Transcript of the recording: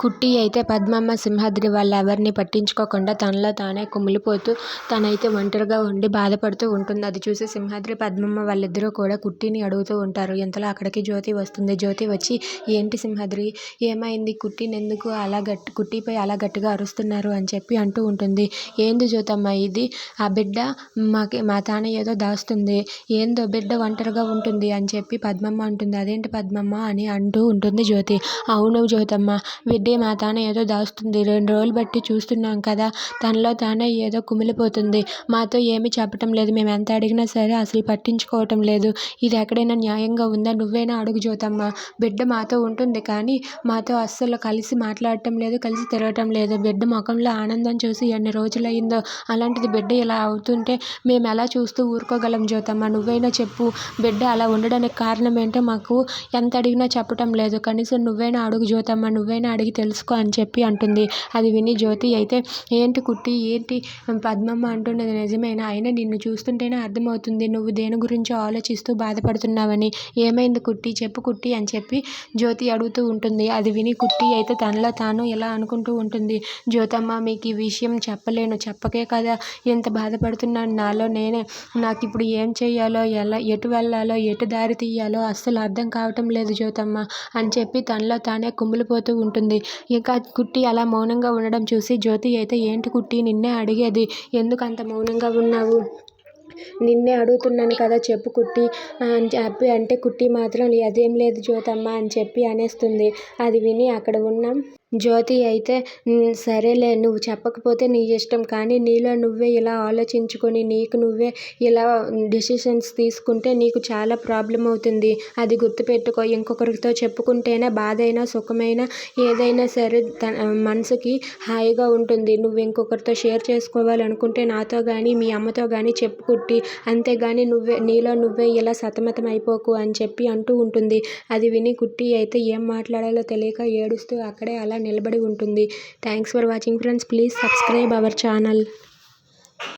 కుట్టి అయితే పద్మమ్మ సింహాద్రి వాళ్ళెవరిని పట్టించుకోకుండా తనలో తానే కుమిలిపోతూ తనైతే ఒంటరిగా ఉండి బాధపడుతూ ఉంటుంది. అది చూసి సింహాద్రి పద్మమ్మ వాళ్ళిద్దరూ కూడా కుట్టిని అడుగుతూ ఉంటారు. ఇంతలో అక్కడికి జ్యోతి వస్తుంది. జ్యోతి వచ్చి, ఏంటి సింహాద్రి, ఏమైంది, కుట్టినెందుకు అలా కుట్టిపై అలా గట్టిగా అరుస్తున్నారు అని చెప్పి అంటూ ఉంటుంది. ఏంది జ్యోతమ్మ ఇది, ఆ బిడ్డ మా తాన ఏదో దాస్తుంది, ఏందో బిడ్డ ఒంటరిగా ఉంటుంది అని చెప్పి పద్మమ్మ అంటుంది. అదేంటి పద్మమ్మ అని అంటూ ఉంటుంది జ్యోతి. అవును జ్యోతమ్మ, బిడ్డే మా తాన ఏదో దాస్తుంది, 2 రోజులు బట్టి చూస్తున్నాం కదా, తనలో తానే ఏదో కుమిలిపోతుంది, మాతో ఏమీ చెప్పటం లేదు, మేము ఎంత అడిగినా సరే అసలు పట్టించుకోవటం లేదు, ఇది ఎక్కడైనా న్యాయంగా ఉందా, నువ్వైనా అడుగు జ్యోతమ్మ, బిడ్డ మాతో ఉంటుంది కానీ మాతో అస్సలు కలిసి మాట్లాడటం లేదు, కలిసి తిరగటం లేదు, బిడ్డ ముఖంలో ఆనందం చూసి ఎన్ని రోజులయ్యిందో, అలాంటిది బిడ్డ ఇలా అవుతుంటే మేము ఎలా చూస్తూ ఊరుకోగలం జ్యోతమ్మ, నువ్వైనా చెప్పు, బిడ్డ అలా ఉండడానికి కారణం ఏంటో మాకు ఎంత అడిగినా చెప్పటం లేదు, కనీసం నువ్వైనా అడుగు జ్యోతమ్మ, నువ్వైనా అడిగి తెలుసుకో అని చెప్పి అంటుంది. అది విని జ్యోతి అయితే, ఏంటి కుట్టి, ఏంటి పద్మమ్మ అంటున్నది నిజమేనా, అయినా నిన్ను చూస్తుంటేనే అర్థమవుతుంది నువ్వు దేని గురించో ఆలోచిస్తూ బాధపడుతున్నావని, ఏమైంది కుట్టి, చెప్పు కుట్టి అని చెప్పి జ్యోతి అడుగుతూ ఉంటుంది. అది విని కుట్టి అయితే తనలో తాను ఇలా అనుకుంటూ ఉంటుంది, జ్యోతమ్మ మీకు ఈ విషయం చెప్పలేను, చెప్పకే కదా ఎంత బాధపడుతున్నాను నాలో నేనే, నాకు ఇప్పుడు ఏం చెయ్యాలో, ఎటు వెళ్ళాలో, ఎటు దారి తీయాలో అస్సలు అర్థం కావటం లేదు జ్యోతమ్మ అని చెప్పి తనలో తానే కుమిలిపోతూ ఉంటుంది. ఇంకా కుట్టి అలా మౌనంగా ఉండడం చూసి జ్యోతి అయితే, ఏంటి కుట్టి, నిన్నే అడిగేది, ఎందుకు అంత మౌనంగా ఉన్నావు, నిన్నే అడుగుతున్నాను కదా, చెప్పు కుట్టి అని చెప్పి అంటే కుట్టి మాత్రం అదేం లేదు జ్యోతమ్మ అని చెప్పి అనేస్తుంది. అది విని అక్కడ ఉన్న జ్యోతి అయితే, సరేలే, నువ్వు చెప్పకపోతే నీ ఇష్టం, కానీ నీలో నువ్వే ఇలా ఆలోచించుకొని నీకు నువ్వే ఇలా డెసిషన్స్ తీసుకుంటే నీకు చాలా ప్రాబ్లం అవుతుంది, అది గుర్తుపెట్టుకో, ఇంకొకరితో చెప్పుకుంటేనే బాధ అయినా సుఖమైనా ఏదైనా సరే మనసుకి హాయిగా ఉంటుంది, నువ్వు ఇంకొకరితో షేర్ చేసుకోవాలనుకుంటే నాతో కానీ మీ అమ్మతో కానీ చెప్పుకుట్టి, అంతేగాని నీలో నువ్వే ఇలా సతమతం అయిపోకు అని చెప్పి అంటూ ఉంటుంది. అది విని కుట్టి అయితే ఏం మాట్లాడాలో తెలియక ఏడుస్తూ అక్కడే అలా నిలబడి ఉంటుంది. Thanks for watching friends, please subscribe our channel.